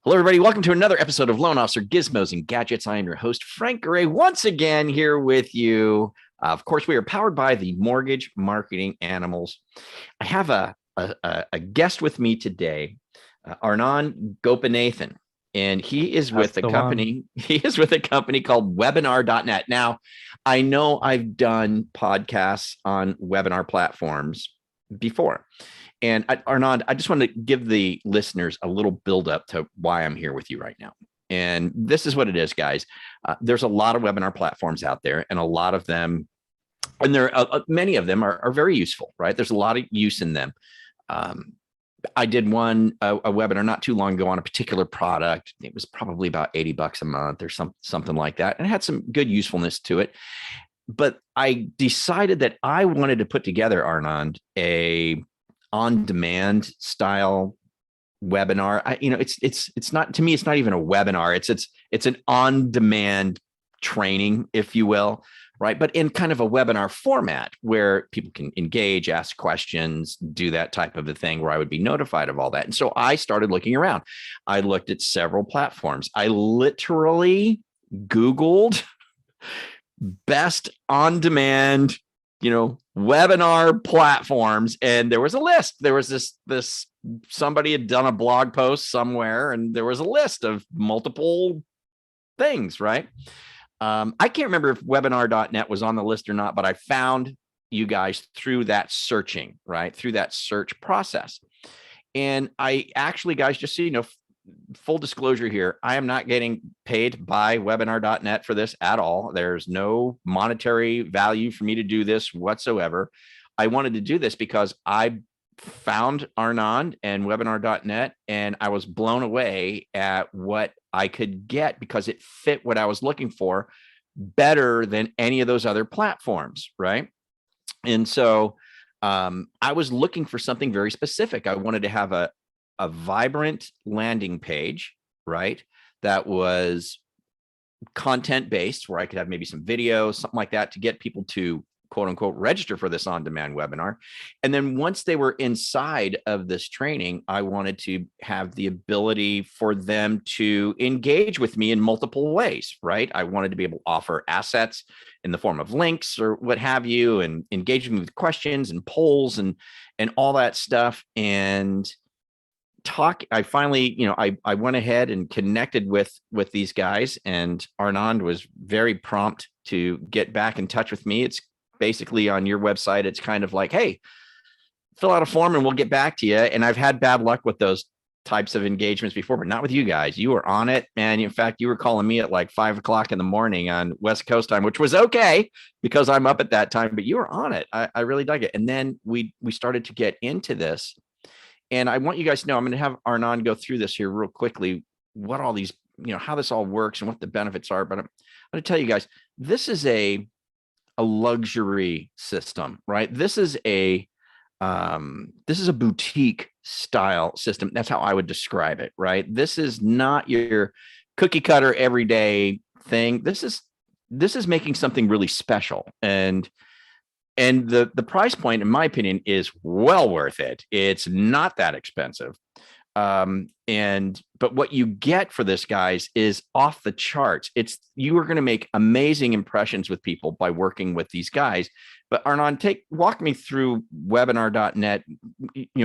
Hello, everybody. Welcome to another episode of Loan Officer Gizmos and Gadgets. I am your host, Frank Gray, once again here with you. Of course, we are powered by the Mortgage Marketing Animals. I have a guest with me today, Anand Gopinathan, and he is That's with a the one. company. He is with a company called Webinar.net. Now, I know I've done podcasts on webinar platforms before. And Arnaud, I just want to give the listeners a little build up to why I'm here with you right now. And this is what it is, guys. There's a lot of webinar platforms out there, and a lot of them, and there many of them are very useful, right? There's a lot of use in them. Um, I did a webinar not too long ago on a particular product. It was probably about $80 a month or something like that, and it had some good usefulness to it. But I decided that I wanted to put together, Arnaud, a on-demand style webinar. It's not, to me, it's not even a webinar. It's an on-demand training, if you will, right? But in kind of a webinar format where people can engage, ask questions, do that type of a thing where I would be notified of all that. And so I started looking around. I looked at several platforms. I literally Googled best on-demand webinar platforms, and there was a list. There was this somebody had done a blog post somewhere, and there was a list of multiple things, right? I can't remember if webinar.net was on the list or not, but I found you guys through that searching, right? Through that search process. And I actually, guys, just so you know, full disclosure here, I am not getting paid by webinar.net for this at all. There's no monetary value for me to do this whatsoever. I wanted to do this because I found Anand and webinar.net, and I was blown away at what I could get because it fit what I was looking for better than any of those other platforms, right? And so I was looking for something very specific. I wanted to have a vibrant landing page, right? That was content based, where I could have maybe some videos, something like that, to get people to quote unquote register for this on-demand webinar. And then once they were inside of this training, I wanted to have the ability for them to engage with me in multiple ways, right? I wanted to be able to offer assets in the form of links or what have you, and engaging with questions and polls and all that stuff. And I finally, I went ahead and connected with these guys, and Arnand was very prompt to get back in touch with me. It's basically on your website. It's kind of like, hey, fill out a form and we'll get back to you. And I've had bad luck with those types of engagements before, but not with you guys. You were on it, man. In fact, you were calling me at like 5 o'clock in the morning on West Coast time, which was okay because I'm up at that time, but you were on it. I really dug it. And then we started to get into this. And I want you guys to know, I'm going to have Arnand go through this here real quickly, what all these, how this all works and what the benefits are. But I'm going to tell you guys, this is a luxury system, right? This is a boutique style system. That's how I would describe it, right? This is not your cookie cutter everyday thing. This is making something really special. And the price point, in my opinion, is well worth it. It's not that expensive. But what you get for this, guys, is off the charts. You are going to make amazing impressions with people by working with these guys. But Arnand, walk me through webinar.net.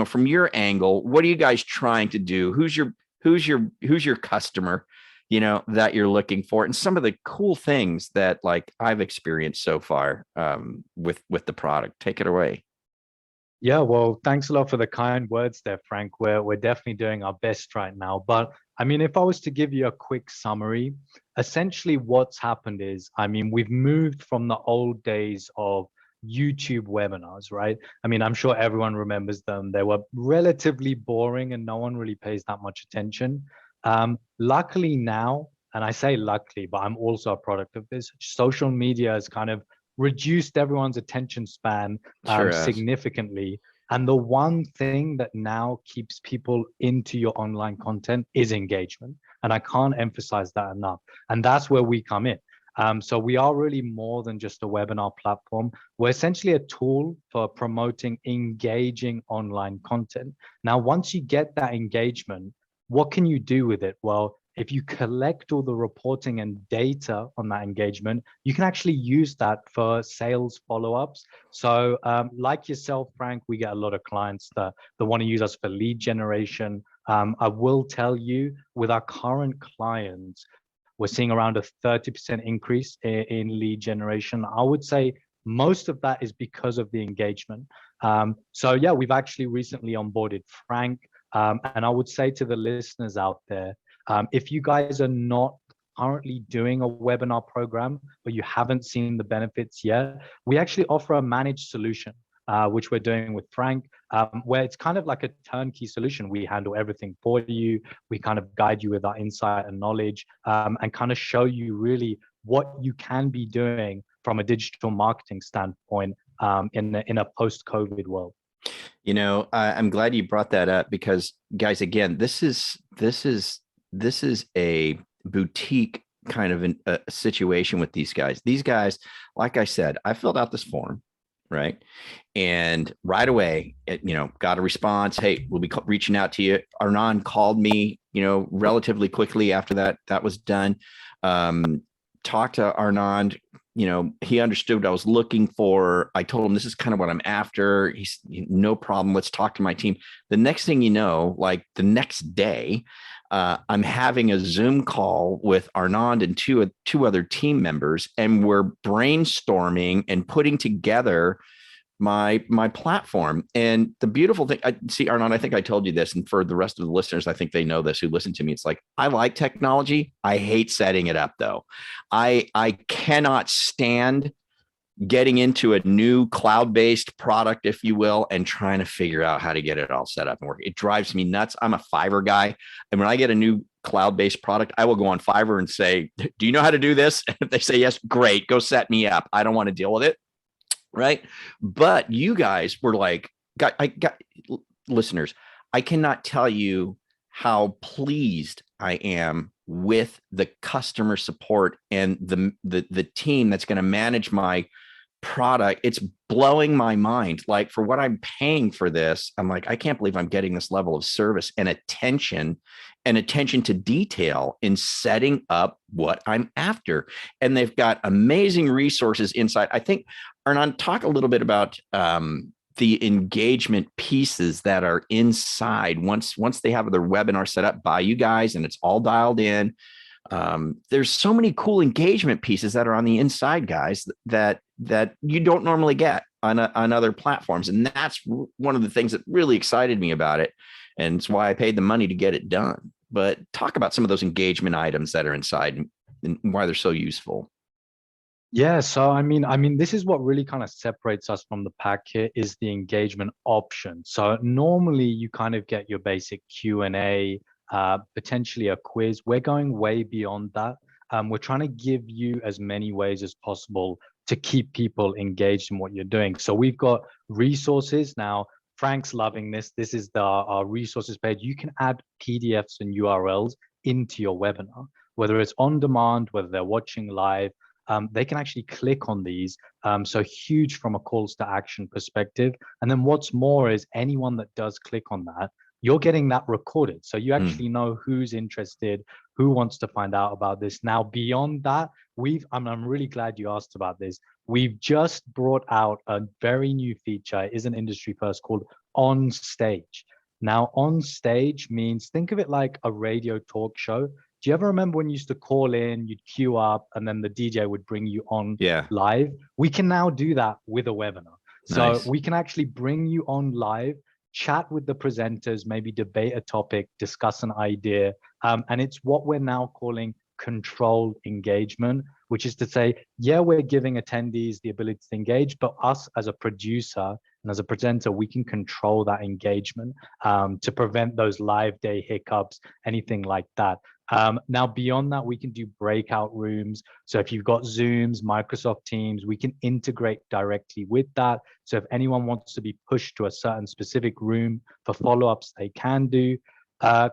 From your angle, what are you guys trying to do? Who's your customer, that you're looking for, and some of the cool things that like I've experienced so far with the product. Take it away. Yeah, well, thanks a lot for the kind words there, Frank. We're definitely doing our best right now. But I mean, if I was to give you a quick summary, essentially what's happened is, I mean, we've moved from the old days of YouTube webinars, right? I mean, I'm sure everyone remembers them. They were relatively boring and no one really pays that much attention. Luckily now, and I say luckily, but I'm also a product of this, social media has kind of reduced everyone's attention span Sure as. significantly. And the one thing that now keeps people into your online content is engagement. And I can't emphasize that enough. And that's where we come in. So we are really more than just a webinar platform. We're essentially a tool for promoting engaging online content. Now, once you get that engagement, what can you do with it? Well, if you collect all the reporting and data on that engagement, you can actually use that for sales follow-ups. So like yourself, Frank, we get a lot of clients that want to use us for lead generation. I will tell you, with our current clients, we're seeing around a 30% increase in lead generation. I would say most of that is because of the engagement. So yeah, we've actually recently onboarded Frank. And I would say to the listeners out there, if you guys are not currently doing a webinar program, but you haven't seen the benefits yet, we actually offer a managed solution, which we're doing with Frank, where it's kind of like a turnkey solution. We handle everything for you. We kind of guide you with our insight and knowledge, and kind of show you really what you can be doing from a digital marketing standpoint, in a post-COVID world. I'm glad you brought that up because, guys, again, this is a boutique kind of a situation with these guys. These guys, like I said, I filled out this form, right? And right away, got a response. Hey, we'll be reaching out to you. Anand called me, relatively quickly after that was done. Talked to Anand. He understood what I was looking for. I told him this is kind of what I'm after. He's no problem. Let's talk to my team. The next thing you know, like the next day, I'm having a Zoom call with Anand and two other team members, and we're brainstorming and putting together my platform. And the beautiful thing, I see, Arnon, I think I told you this, and for the rest of the listeners, I think they know this who listen to me. It's like, I like technology. I hate setting it up though. I cannot stand getting into a new cloud-based product, if you will, and trying to figure out how to get it all set up and work. It drives me nuts. I'm a Fiverr guy. And when I get a new cloud-based product, I will go on Fiverr and say, do you know how to do this? And if they say yes, great, go set me up. I don't want to deal with it. Right. But you guys were like, listeners, I cannot tell you how pleased I am with the customer support and the team that's going to manage my product. It's blowing my mind. Like, for what I'm paying for this, I'm like, I can't believe I'm getting this level of service and attention to detail in setting up what I'm after. And they've got amazing resources inside. I think, Arnon, talk a little bit about the engagement pieces that are inside once they have their webinar set up by you guys and it's all dialed in. There's so many cool engagement pieces that are on the inside, guys, that you don't normally get on other platforms. And that's one of the things that really excited me about it. And it's why I paid the money to get it done. But talk about some of those engagement items that are inside and why they're so useful. Yeah, so I mean, this is what really kind of separates us from the pack here, is the engagement option. So normally you kind of get your basic Q&A, potentially a quiz. We're going way beyond that. We're trying to give you as many ways as possible to keep people engaged in what you're doing. So we've got resources now. Frank's loving this. This is our resources page. You can add PDFs and URLs into your webinar, whether it's on demand, whether they're watching live. They can actually click on these. So huge from a calls to action perspective. And then what's more is anyone that does click on that, you're getting that recorded. So you actually know who's interested, who wants to find out about this. Now, beyond that, I'm really glad you asked about this. We've just brought out a very new feature, it is an industry first, called On Stage. Now, on stage means, think of it like a radio talk show. Do you ever remember when you used to call in, you'd queue up, and then the DJ would bring you on live? We can now do that with a webinar. So we can actually bring you on live, chat with the presenters, maybe debate a topic, discuss an idea. And it's what we're now calling controlled engagement, which is to say, yeah, we're giving attendees the ability to engage, but us as a producer and as a presenter, we can control that engagement to prevent those live day hiccups, anything like that. Now, beyond that, we can do breakout rooms. So if you've got Zooms, Microsoft Teams, we can integrate directly with that. So if anyone wants to be pushed to a certain specific room for follow-ups, they can do.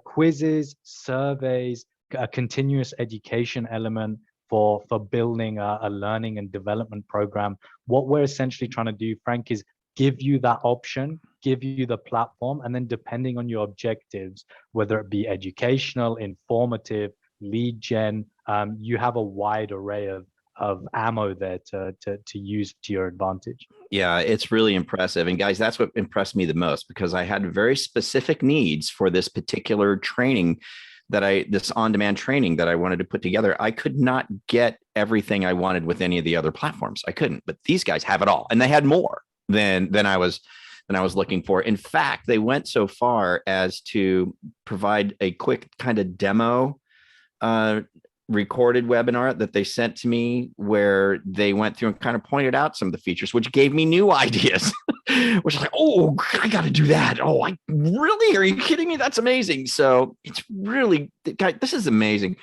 Quizzes, surveys, a continuous education element for building a learning and development program. What we're essentially trying to do, Frank, is give you that option, give you the platform, and then depending on your objectives, whether it be educational, informative, lead gen, you have a wide array of ammo there to use to your advantage. Yeah, it's really impressive. And guys, that's what impressed me the most because I had very specific needs for this particular training this on-demand training that I wanted to put together. I could not get everything I wanted with any of the other platforms. I couldn't, but these guys have it all. And they had more than I was looking for. In fact, they went so far as to provide a quick kind of demo recorded webinar that they sent to me where they went through and kind of pointed out some of the features, which gave me new ideas, which is like, oh, I got to do that. Oh, I really, are you kidding me? That's amazing. So it's really, guys, this is amazing.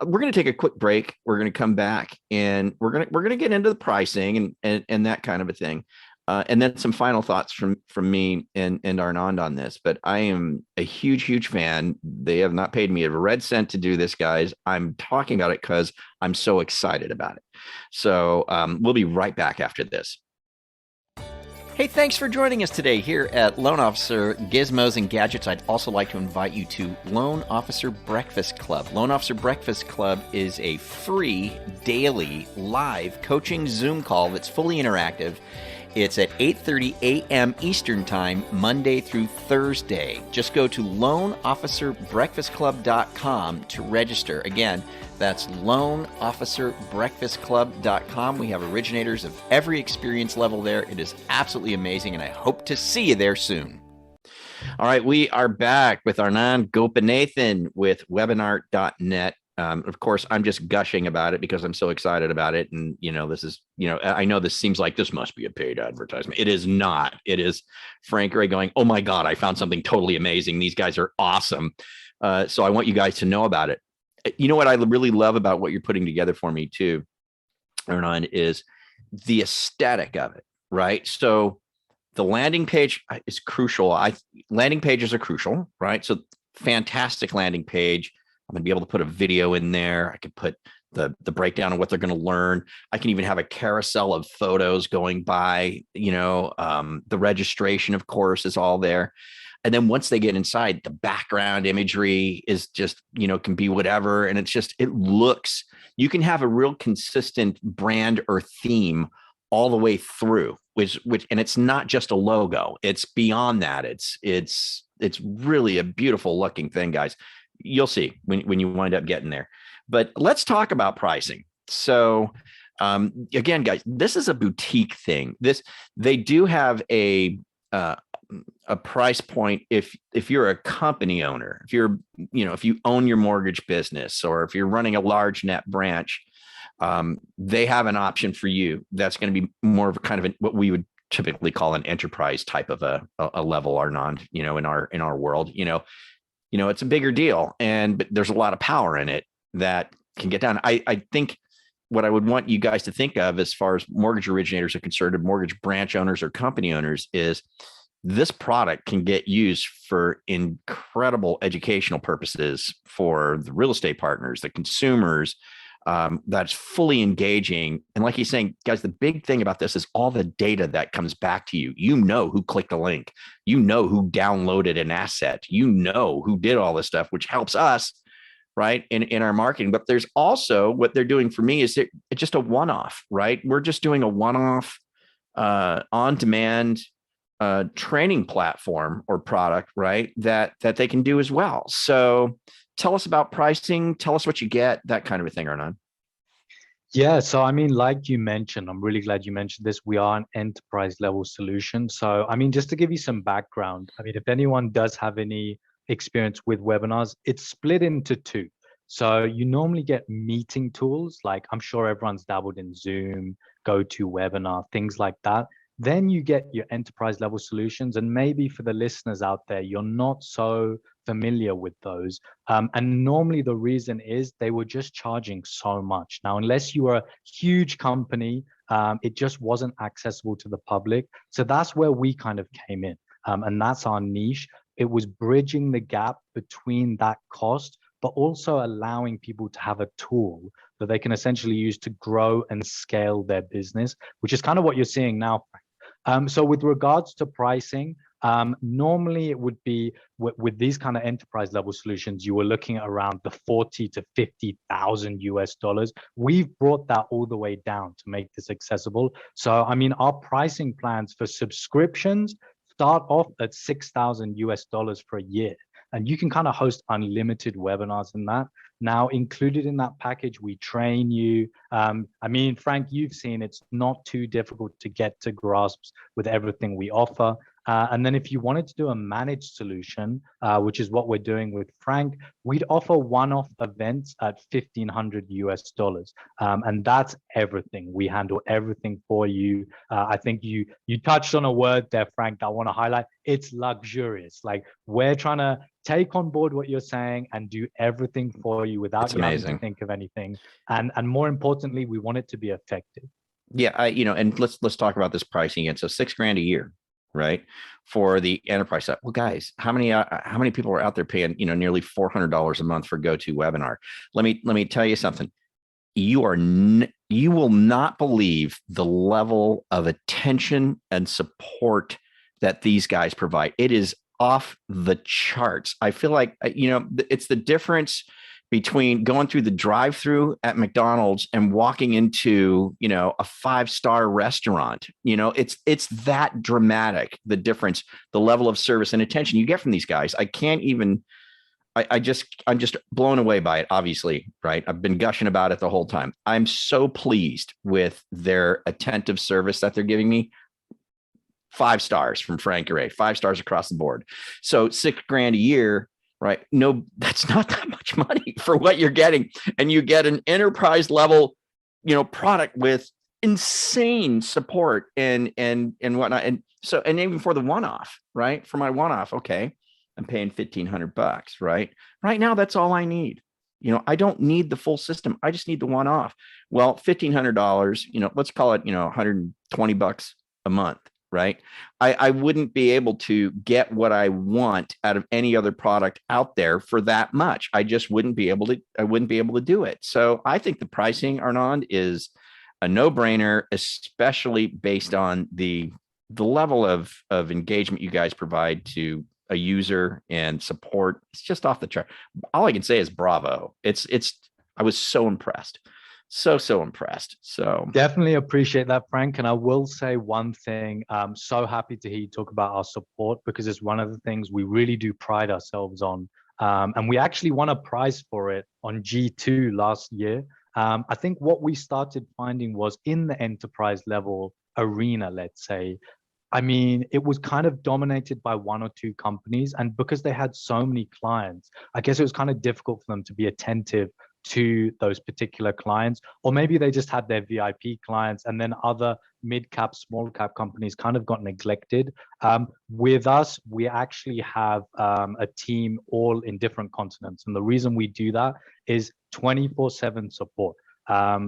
We're going to take a quick break. We're going to come back and we're going to get into the pricing and that kind of a thing. And then some final thoughts from me and Anand on this. But I am a huge fan. They have not paid me a red cent to do this, guys. I'm talking about it because I'm so excited about it. So we'll be right back after this. Hey, thanks for joining us today here at Loan Officer Gizmos and Gadgets. I'd also like to invite you to Loan Officer Breakfast Club. Loan Officer Breakfast Club is a free daily live coaching Zoom call that's fully interactive. It's at 8:30 a.m. Eastern Time, Monday through Thursday. Just go to loanofficerbreakfastclub.com to register. Again, that's loanofficerbreakfastclub.com. We have originators of every experience level there. It is absolutely amazing, and I hope to see you there soon. All right, we are back with Anand Gopinathan with webinar.net. Of course, I'm just gushing about it because I'm so excited about it. And, this is, I know this seems like this must be a paid advertisement. It is not. It is Frank Ray going, oh my God, I found something totally amazing. These guys are awesome. So I want you guys to know about it. You know what I really love about what you're putting together for me too, Ernan, is the aesthetic of it, right? So the landing page is crucial. Landing pages are crucial, right? So fantastic landing page. I'm going to be able to put a video in there. I could put the breakdown of what they're going to learn. I can even have a carousel of photos going by, the registration, of course, is all there. And then once they get inside, the background imagery is just, can be whatever. And it looks, you can have a real consistent brand or theme all the way through, and it's not just a logo. It's beyond that. It's really a beautiful looking thing, guys. You'll see when you wind up getting there. But let's talk about pricing. So again, guys, this is a boutique thing. They do have a price point if you're a company owner, if you own your mortgage business, or if you're running a large net branch, they have an option for you that's going to be more of a kind of what we would typically call an enterprise type of a level, or non, in our world. It's a bigger deal, but there's a lot of power in it that can get done. I think what I would want you guys to think of as far as mortgage originators are concerned, or mortgage branch owners or company owners, is this product can get used for incredible educational purposes for the real estate partners, the consumers. That's fully engaging. And like he's saying, guys, the big thing about this is all the data that comes back to you. Who clicked a link, who downloaded an asset, who did all this stuff, which helps us, right, in our marketing. But there's also what they're doing for me is it's just a one-off, right? We're just doing a one-off on-demand training platform or product, right, that they can do as well. So tell us about pricing. Tell us what you get, that kind of a thing, Arnon. Yeah, so like you mentioned, I'm really glad you mentioned this. We are an enterprise level solution. So, just to give you some background, if anyone does have any experience with webinars, it's split into two. So you normally get meeting tools, like I'm sure everyone's dabbled in Zoom, GoToWebinar, things like that. Then you get your enterprise level solutions. And maybe for the listeners out there, you're not so familiar with those. And normally the reason is they were just charging so much. Now, unless you are a huge company, it just wasn't accessible to the public. So that's where we kind of came in. And that's our niche. It was bridging the gap between that cost, but also allowing people to have a tool that they can essentially use to grow and scale their business, which is kind of what you're seeing now, Frank. So with regards to pricing, normally it would be with these kind of enterprise level solutions, you were looking at around the 40 to 50,000 US dollars. We've brought that all the way down to make this accessible. So, I mean, our pricing plans for subscriptions start off at 6,000 US dollars for a year. And you can kind of host unlimited webinars in that. Now, included in that package, we train you. I mean, Frank, you've seen it's not too difficult to get to grasps with everything we offer. And then if you wanted to do a managed solution, which is what we're doing with Frank, we'd offer one-off events at 1,500 US dollars. And that's everything. We handle everything for you. I think you touched on a word there, Frank, that I want to highlight. It's luxurious. Like, we're trying to take on board what you're saying and do everything for you without you having to think of anything. And more importantly, we want it to be effective. Yeah, and let's talk about this pricing again. So $6,000 a year, right, for the enterprise side. Well, guys, how many people are out there paying nearly $400 a month for GoToWebinar? Let me tell you something. You will not believe the level of attention and support that these guys provide. It is off the charts. I feel like it's the difference between going through the drive-through at McDonald's and walking into, a 5-star restaurant. It's that dramatic, the difference, the level of service and attention you get from these guys. I'm just blown away by it, obviously, right? I've been gushing about it the whole time. I'm so pleased with their attentive service that they're giving me. 5 stars from Frank Gray, 5 stars across the board. So $6,000 a year, right? No, that's not that much money for what you're getting. And you get an enterprise level, product with insane support and whatnot. And so, and even for the one-off, right? For my one-off, okay, I'm paying $1,500, right? Right now, that's all I need. I don't need the full system. I just need the one-off. Well, $1,500, let's call it, $120 a month. Right. I wouldn't be able to get what I want out of any other product out there for that much. I just wouldn't be able to do it. So I think the pricing, Anand, is a no-brainer, especially based on the level of engagement you guys provide to a user and support. It's just off the chart. All I can say is bravo. I was so impressed. So impressed. So definitely appreciate that, Frank. And I will say one thing. I'm so happy to hear you talk about our support, because it's one of the things we really do pride ourselves on. And we actually won a prize for it on G2 last year. I think what we started finding was in the enterprise level arena, let's say, I mean, it was kind of dominated by 1 or 2 companies. And because they had so many clients, I guess it was kind of difficult for them to be attentive to those particular clients, or maybe they just had their VIP clients, and then other mid-cap, small-cap companies kind of got neglected. With us, we actually have a team all in different continents, and the reason we do that is 24/7 support.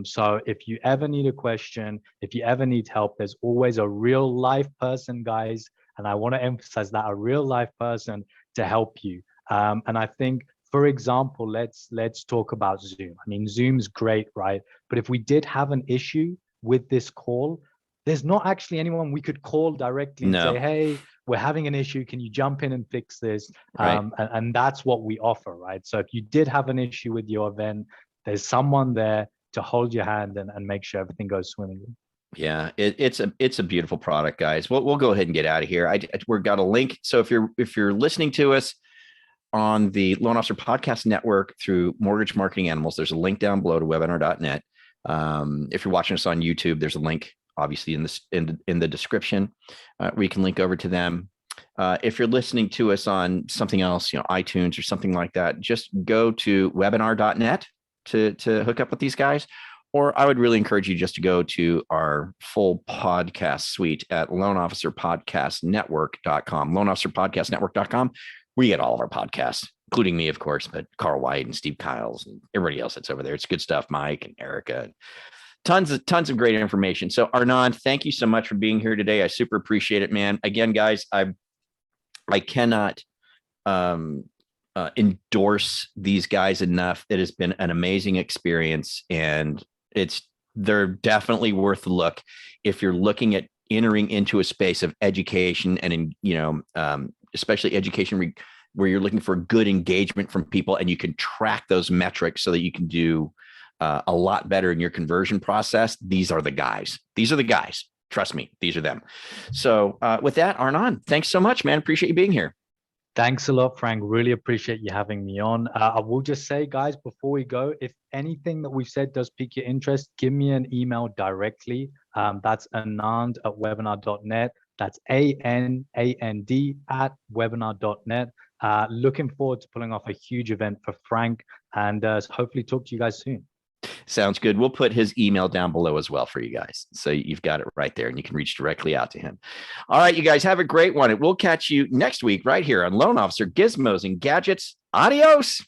So if you ever need a question, if you ever need help, there's always a real life person, guys, and I want to emphasize that, a real life person to help you. And I think, for example, let's talk about Zoom. I mean, Zoom's great, right? But if we did have an issue with this call, there's not actually anyone we could call directly and say, hey, we're having an issue. Can you jump in and fix this? Right. And that's what we offer, right? So if you did have an issue with your event, there's someone there to hold your hand and make sure everything goes swimmingly. Yeah, it's a beautiful product, guys. We'll go ahead and get out of here. We've got a link. So if you're listening to us on the Loan Officer Podcast Network through Mortgage Marketing Animals, there's a link down below to webinar.net. If you're watching us on YouTube, there's a link obviously in the description where you can link over to them. If you're listening to us on something else, iTunes or something like that, just go to webinar.net to hook up with these guys. Or I would really encourage you just to go to our full podcast suite at loanofficerpodcastnetwork.com, loanofficerpodcastnetwork.com. We get all of our podcasts, including me, of course, but Carl White and Steve Kiles and everybody else that's over there. It's good stuff. Mike and Erica, tons of great information. So Anand, thank you so much for being here today. I super appreciate it, man. Again, guys, I cannot endorse these guys enough. It has been an amazing experience, and they're definitely worth a look if you're looking at entering into a space of education and especially education where you're looking for good engagement from people, and you can track those metrics so that you can do a lot better in your conversion process. These are the guys. Trust me, these are them. So with that, Arnon, thanks so much, man. Appreciate you being here. Thanks a lot, Frank. Really appreciate you having me on. I will just say, guys, before we go, if anything that we've said does pique your interest, give me an email directly. That's anand@webinar.net. That's ANAND@webinar.net. Looking forward to pulling off a huge event for Frank, and hopefully talk to you guys soon. Sounds good. We'll put his email down below as well for you guys. So you've got it right there and you can reach directly out to him. All right, you guys have a great one. And we'll catch you next week right here on Loan Officer Gizmos and Gadgets. Adios.